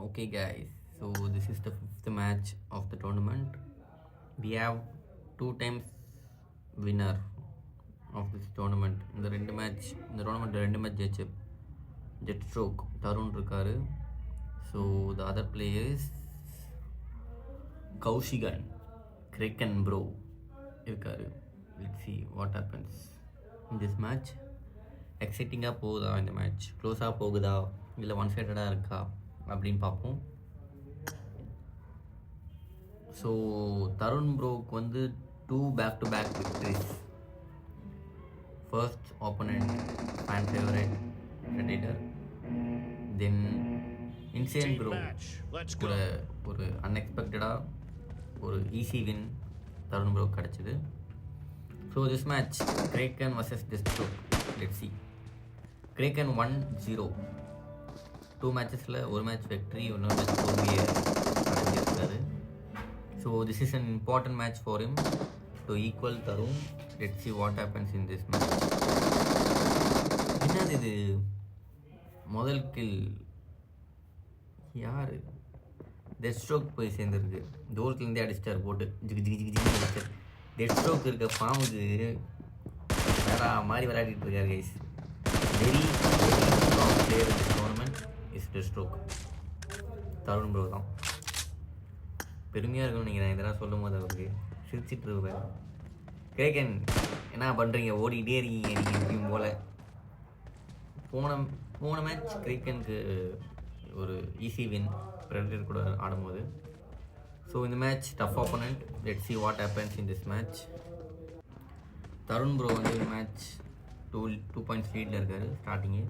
Okay, guys, so this is the fifth match of the tournament. We have two times winner of this tournament. இந்த tournament ரெண்டு match ஜெயிச்சு Jet Stroke Tarun இருக்காரு. So the other players Kaushikan Kraken bro இருக்காரு. Let's see what happens in this match. எக்ஸைட்டிங்காக போகுதா இந்த match, க்ளோஸாக போகுதா இல்லை ஒன் சைடடாக இருக்கா அப்படின்னு பார்ப்போம். ஸோ தருண் ப்ரோக்கு வந்து 2 back-to-back victories. First opponent fan favourite Redditor, then insane bro கூட ஒரு அன்எக்ஸ்பெக்டடாக ஒரு ஈஸி வின் தருண் ப்ரோ கிடச்சிது. So this match Kraken versus Destroke. Let's see. Kraken 1-0 2 மேட்சஸில் ஒரு மேட்ச் வெக்ட்ரி, இன்னொரு மேட்ச் தோல்வியை அடைஞ்சிருக்காரு. So this is an important match for him to equal Tarun. Let's see what happens in this match. என்னது இது, முதல் kill யார்? டெட் ஸ்ட்ரோக் போய் சேர்ந்துருக்கு. தூரத்துலேருந்தே அடிச்சிட்டார் போட்டு ஜிகு ஜிகு ஜிகு ஜிகு அடிச்சார். டெட் ஸ்ட்ரோக் இருக்க ஃபார்முக்கு வேற மாதிரி விளையாடிட்டு இருக்காரு கைஸ். வெரி ஸ்ட்ராங் பிளேயர் இந்த tournament is dead stroke. Tarun bro தான் பெருமையாக இருக்கும்னு நினைக்கிறேன் இதெல்லாம் சொல்லும் போது. அவருக்கு சிரிச்சிட்டு இருப்பார். கிரேக்கன் என்ன பண்ணுறீங்க, ஓடிக்கிட்டே இருக்கீங்க நீங்கள் எப்பயும் போல். போன மேட்ச் கிரேக்கனுக்கு ஒரு ஈஸி வின் பிரெடிட்டர் கூட ஆடும்போது. ஸோ இந்த match tough opponent. Let's see what happens in this match. Tarun bro வந்து இந்த மேட்ச் 2 பாயிண்ட்ஸ் லீடில் இருக்கார். ஸ்டார்டிங்கு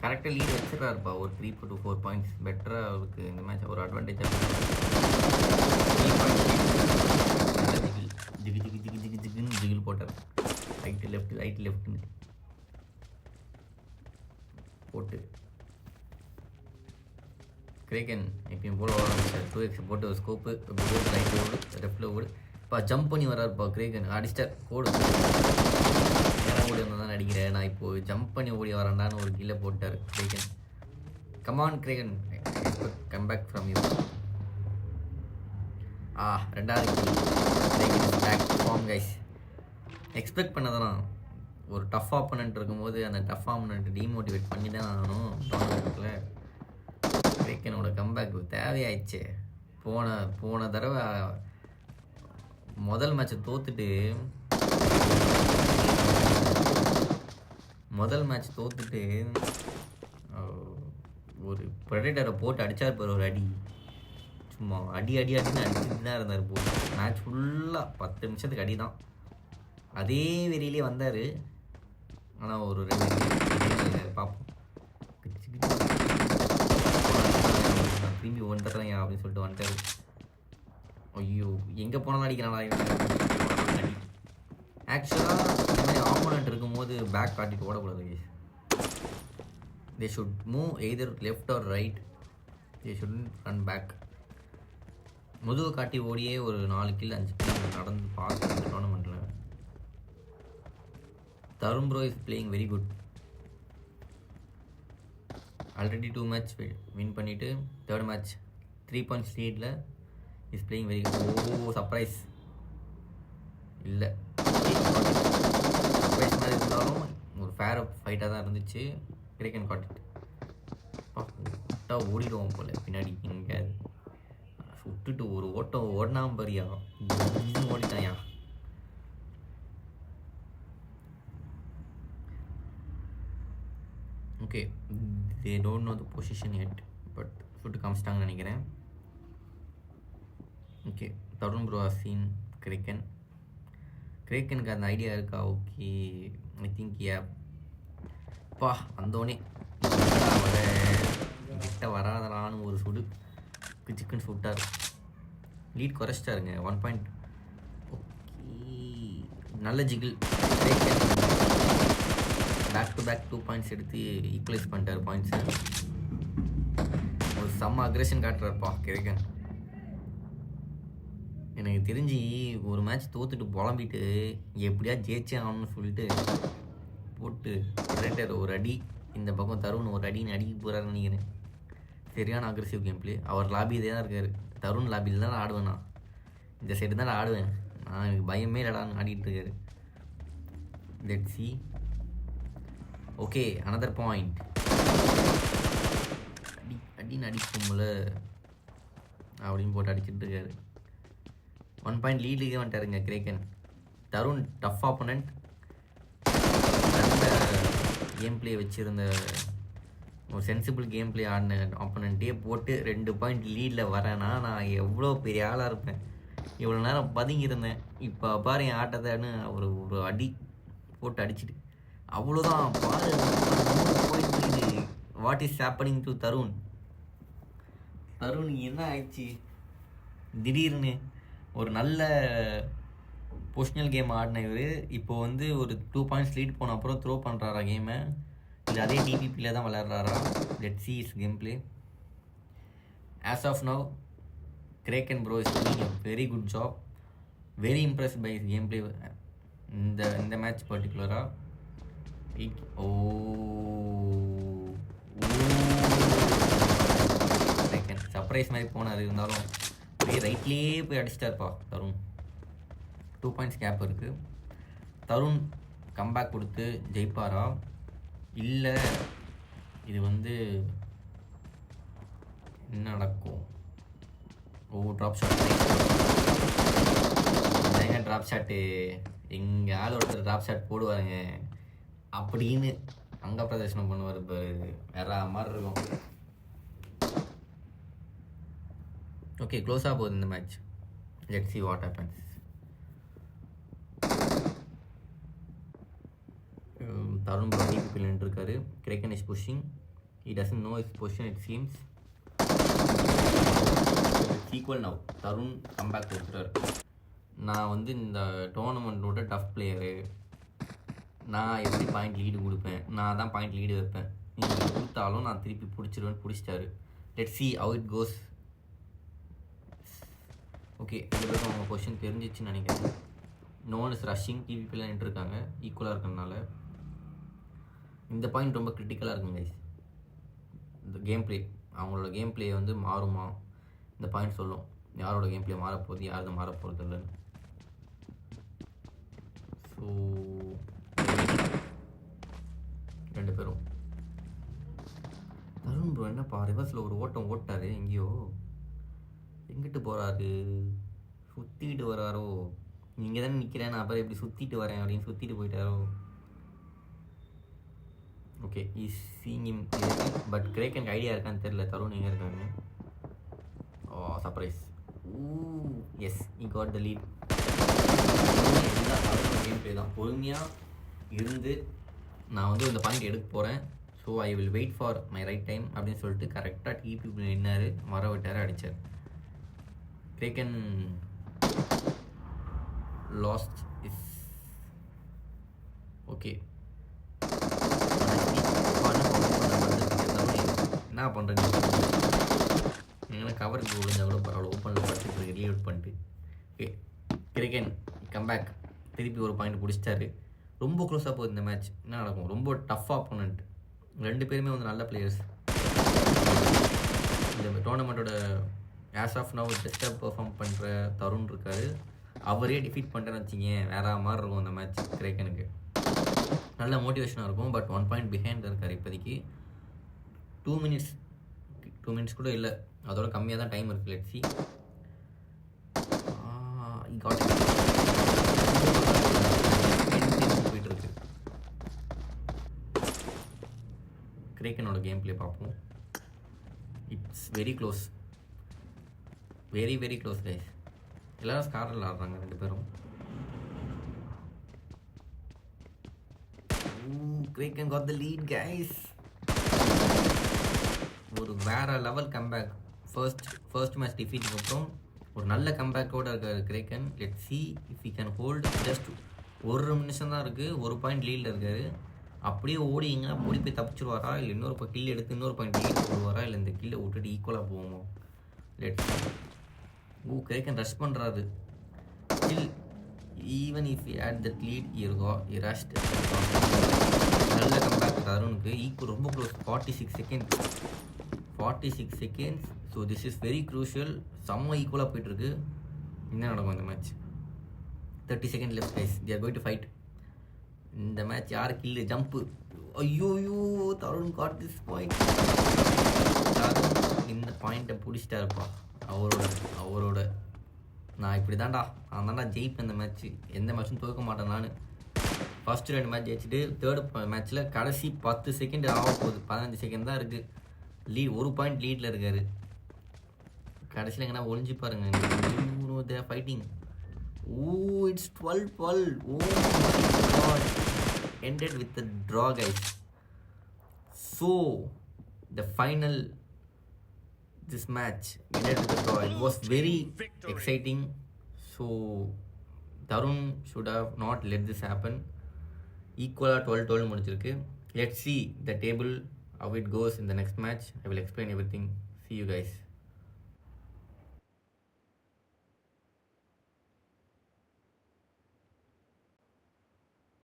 கரெக்டாக லீட் வச்சுருக்காருப்பா, ஒரு 3 to 4 பாயிண்ட்ஸ் பெட்டராக அவருக்கு இந்த மேட்ச் ஒரு அட்வான்டேஜாக. 3 பாயிண்ட்ஸ் ஜிகு ஜிகு ஜிகு ஜிகு ஜிகுன்னு ஜிகில் போட்டார். ரைட்டு லெஃப்ட்டுன்னு போட்டு கிரேக்கன் எப்பயும் போல ஆரம்பிச்சார். 2x போட்டு ஒரு ஸ்கோப்பு ரைட்டு ஓடு லெஃப்டில் ஓடு. இப்போ ஜம்ப் பண்ணி வர்றாருப்பா கிரேக்கன். அடிச்சிட்டார். ஓடு, நேரம் ஓடி வந்தால் தான் அடிக்கிறேன், நான் இப்போது ஜம்ப் பண்ணி ஓடி வரேன்டான்னு ஒரு கீழே போட்டார் Kraken. Come on Kraken, come back from you. ரெண்டாவது Kraken back form guys. Expect பண்ணதான் ஒரு டஃப் ஆப்போனண்ட் இருக்கும்போது அந்த டஃப் ஆப்போனண்ட் டிமோட்டிவேட் பண்ணி தான் ஆகணும். டோர்னமெண்ட்டில் கிரேக்கனோட கம்பேக் தேவையாயிடுச்சு. போன தடவை முதல் மேட்சை தோத்துட்டு ஒரு ப்ரெடிட்டரை போட்டு அடித்தார் பாரு. ஒரு அடி, சும்மா அடின்னு அடிச்சுட்டு தான் இருந்தார் போட்டு. மேட்ச் ஃபுல்லாக 10 நிமிஷத்துக்கு அடி தான். அதே வெறியிலே வந்தார். ஆனால் ஒரு 2 பார்ப்போம். திரும்பி வந்துடுறேன் அப்படின்னு சொல்லிட்டு வந்துட்டார். ஐயோ, எங்கே போனாலும் அடிக்கிறானா அடி. ஆக்சுவலாக இந்த மாதிரி ஆப்போனண்ட் இருக்கும்போது பேக் காட்டிட்டு ஓடக்கூடாது. They should move either left or right. They should run back. முதுகு காட்டி ஓடியே ஒரு 4 கில் 5 கில் நடந்து பார்த்து இந்த டோர்னமெண்ட்டில். Tarun bro is playing very good. Already 2 match win பண்ணிவிட்டு தேர்ட் மேட்ச் 3 பாயிண்ட்ஸ் லீடில் is playing very good. Surprise இல்லை, சர்ப்ரைஸ் மாதிரி இருந்தாலும் ஒரு ஃபேர் ஃபைட்டாக தான் இருந்துச்சு. கிரேக்கன் காட்டிட்டு விட்டா ஓடிடுவோம் போல் பின்னாடி. இங்கே சுட்டுட்டு ஒரு ஓட்டம் ஓடினாம்பரியா ஓடிட்டாயா. Okay, they don't know the position yet, but சுட்டு காமிச்சிட்டாங்கன்னு நினைக்கிறேன். Okay, Tarun bro are seen கிரேக்கனுக்கு அந்த ஐடியா இருக்கா? ஓகே, ஐ திங்க் பா வந்தோடனே கிட்ட வராதலான்னு ஒரு சுடு சிக்கன் சுட்டார். லீட் குறைச்சிட்டாருங்க 1 பாயிண்ட். ஓகே, நல்ல ஜிகில். கிரேக்கன் பேக் 2 பாயிண்ட்ஸ் எடுத்து ஈக்குவலைஸ் பண்ணிட்டார் பாயிண்ட்ஸை. ஒரு செம்ம அக்ரெஷன் காட்டுறாருப்பா கிரேக்கன். எனக்கு தெரிஞ்சு ஒரு மேட்ச் தோத்துட்டு புலம்பிட்டு எப்படியா ஜெயிச்சே ஆகணும்னு சொல்லிட்டு போட்டு ரெண்டர் ஒரு அடி, இந்த பக்கம் தருண் ஒரு அடின்னு அடிக்க போகிறாருன்னு நினைக்கிறேன். சரியான அக்ரெசிவ் கேம் பிளே. அவர் லாபியிலே தான் இருக்கார். தருண் லாபியில் தான் ஆடுவேன். நான் இந்த சைடு தான் ஆடுவேன். நான் எனக்கு பயமே இல்லடான்னு ஆடிட்டு இருக்காரு. Let's see. Okay, another point. அடின்னு அடிக்கும்ல அப்படின்னு போட்டு அடிச்சுட்டு இருக்காரு. 1 பாயிண்ட் லீடுக்கே வந்துட்டாருங்க கிரேக்கன். Tarun tough opponent. நல்ல கேம் பிளே வச்சுருந்த ஒரு சென்சிபிள் கேம் பிளே ஆடின ஆப்போனண்ட்டே போட்டு 2 பாயிண்ட் லீடில் வரேன்னா நான் எவ்வளோ பெரிய ஆளாக இருப்பேன். இவ்வளோ நேரம் பதுங்கியிருந்தேன். இப்போ பாரு என் ஆட்டத்தைன்னு ஒரு அடி போட்டு அடிச்சுட்டு அவ்வளோதான். பாரு போயிட்டு what is happening to Tarun. Tarun என்ன ஆயிடுச்சு திடீர்னு? ஒரு நல்ல பொசிஷனல் கேம் ஆடின இவர் இப்போ வந்து ஒரு 2 பாயிண்ட்ஸ் லீட் போன அப்புறம் த்ரோ பண்ணுறாரா கேமை, இல்லை அதே டிபிபியில் தான் விளையாடுறாரா? Let see his game play. As of now Kraken bro is doing a very good job. Very impressed by his game play இந்த மேட்ச் பர்டிகுலராக. கிரேக்கன் சர்ப்ரைஸ் மாதிரி போனார். இருந்தாலும் அப்படியே ரைட்லேயே போய் அடிச்சிட்டாருப்பா தருண். 2 பாயிண்ட்ஸ் கேப் இருக்குது. தருண் கம்பேக் கொடுத்து ஜெயிப்பாரா இல்லை இது வந்து என்ன நடக்கும்? Drop shot. ஏங்க ட்ராப் ஷாட்டு எங்கள் ஆள் ஒருத்தர் ட்ராப் ஷாட் போடுவாருங்க அப்படின்னு அங்கே பிரதர்ஷனம் பண்ணுவார். இப்போ வேற மாதிரி இருக்கும். ஓகே, க்ளோஸாக போகுது இந்த match. Let's see what happens. Tarun bro டிபிபியில் நின்றுருக்காரு. Kraken is pushing. he doesn't know his position it seems. Equal now. Tarun comeback கொடுத்துட்டாரு. நான் வந்து இந்த டோர்னமெண்ட்டோட டஃப் பிளேயரு. நான் எப்படி பாயிண்ட் லீடு கொடுப்பேன், நான் தான் பாயிண்ட் லீடு வைப்பேன். நீங்கள் கொடுத்தாலும் நான் திருப்பி பிடிச்சிருவேன்னு பிடிச்சிட்டாரு. Let's see how it goes. Okay, ரெண்டு பேருக்கும் அவங்க பொசிஷன் தெரிஞ்சிச்சுன்னு நினைக்கிறேன். No one is rushing. டிபிபியில் நின்றுருக்காங்க ஈக்குவலாக இருக்கிறதுனால. இந்த பாயிண்ட் ரொம்ப கிரிட்டிக்கலாக இருக்குங்க கைஸ். இந்த கேம் பிளே, அவங்களோட கேம் பிளே வந்து மாறுமா இந்த பாயிண்ட் சொல்லும். யாரோட கேம் பிளே மாறப்போகுது, யாரது மாறப்போகிறது இல்லைன்னு. ஸோ ரெண்டு பேரும். தருண் ப்ரோ என்னப்பா ரிவர்ஸில் ஒரு ஓட்டம் ஓட்டாரு. எங்கேயோ எங்கிட்டு போகிறாரு? சுற்றிக்கிட்டு வராரோ? நீங்கள் தானே நிற்கிறேன், நான் அப்புறம் எப்படி சுற்றிட்டு வரேன் அப்படின்னு சுற்றிட்டு போயிட்டாரோ? Okay, is seeing him. But கிரேக்கனுக்கு ஐடியா இருக்கான்னு தெரியல தருண் எங்கே இருக்காங்க. Surprise. Yes, he got the lead. Game play தான். பொறுமையாக இருந்து நான் வந்து இந்த பாயிண்ட் எடுக்க போகிறேன். So I will wait for my right time அப்படின்னு சொல்லிட்டு கரெக்டாக டிபி நின்னார், வர விட்டார், அடித்தார். கிரேக்கன் லாஸ்ட் இஸ் ஓகே. என்ன பண்ணுறேன்னு எங்கன்னா கவருக்கு விழுந்தா கூட பரவாயில்ல, ஓப்பனில் பார்த்துட்டு ரீஅவுட் பண்ணிட்டு. ஓகே, கிரேக்கன் கம்பேக் திருப்பி ஒரு பாயிண்ட் பிடிச்சிட்டாரு. ரொம்ப க்ளோஸாக போகுது இந்த மேட்ச். என்ன நடக்கும்? ரொம்ப டஃப் ஆப்போனண்ட். ரெண்டு பேருமே வந்து நல்ல பிளேயர்ஸ். இந்த டோர்னமெண்ட்டோட ஆஸ் ஆஃப் நவ் பெஸ்ட்டாக பெர்ஃபார்ம் பண்ணுற தருண் இருக்கார். அவரே டிஃபீட் பண்ணுறேன்னு வச்சிங்க வேற மாதிரி இருக்கும் இந்த மேட்ச். கிரேக்கனுக்கு நல்ல மோட்டிவேஷனாக இருக்கும். பட் 1 பாயிண்ட் பிஹைண்ட் இருக்கார் இப்போதைக்கு. 2 மினிட்ஸ் கூட இல்லை, அதோட கம்மியாக தான் டைம் இருக்குது. Let's see. போயிட்டு இருக்கு. கிரேக்கனோட கேம் பிளே பார்ப்போம். It's very close, very very close guys. எல்லாரும் ஸ்காரில் ஆடுறாங்க ரெண்டு பேரும். கிரேக்கன் காட் தி லீட் கைஸ். ஒரு வேற லெவல் கம்பேக். ஃபர்ஸ்ட் மேட்ச் டிஃபீட்டுக்கு அப்புறம் ஒரு நல்ல கம்பேக்கோடு இருக்கார் கிரேக்கன். Let see if he can hold. Just 1 நிமிஷம் தான் இருக்குது, 1 பாயிண்ட் லீடில் இருக்கார். அப்படியே ஓடிங்கன்னா ஓடி போய் தப்பிச்சிருவாரா, இல்லை இன்னொரு கில் எடுத்து இன்னொரு பாயிண்ட் லீட் போடுவாரா, இல்லை இந்த கில்லை விட்டுட்டு ஈக்குவலாக போவோமா? லெட் கிரேக்கன் ரஷ் பண்ணுறாரு. Still even if he had that lead, he rushed. நல்ல கம்பேக் தருணுக்கு. ஈக்குவல் ரொம்ப close. 46 second 46 seconds. So this is very crucial. செம்ம ஈக்குவலாக போயிட்டுருக்கு. என்ன நடக்கும் இந்த match? 30 second left guys. They are going to fight. இந்த மேட்ச் யார் கில்லு? ஜம்ப்பு. ஐயோயோ, Tarun got this point. Tarun இந்த பாயிண்ட்டை பிடிச்சிட்டா இருப்பா. அவரோட நான் இப்படி தான்டா, நான் தான்டா ஜெயிப்பேன் இந்த மேட்ச்சு. எந்த மேட்ச்சும் தோற்க மாட்டேன் நான். ஃபஸ்ட்டு 2 மேட்ச் ஜெயிச்சுட்டு தேர்டு மேட்ச்சில் கடைசி 10 செகண்ட் ஆக போகுது. 15 செகண்ட் தான் இருக்குது. 1 பாயிண்ட் லீடில் இருக்கார். கடைசியில் எங்கன்னா ஒளிஞ்சு பாருங்க. They are fighting. It's 12-12. Oh my god. Ended with a draw, guys. So the final, this match ended with a draw. It was very exciting. So Tarun should have not let this happen. Equal 12-12 முடிஞ்சிருக்கு. Let's see the table, how it goes in the next match. I will explain everything. See you guys.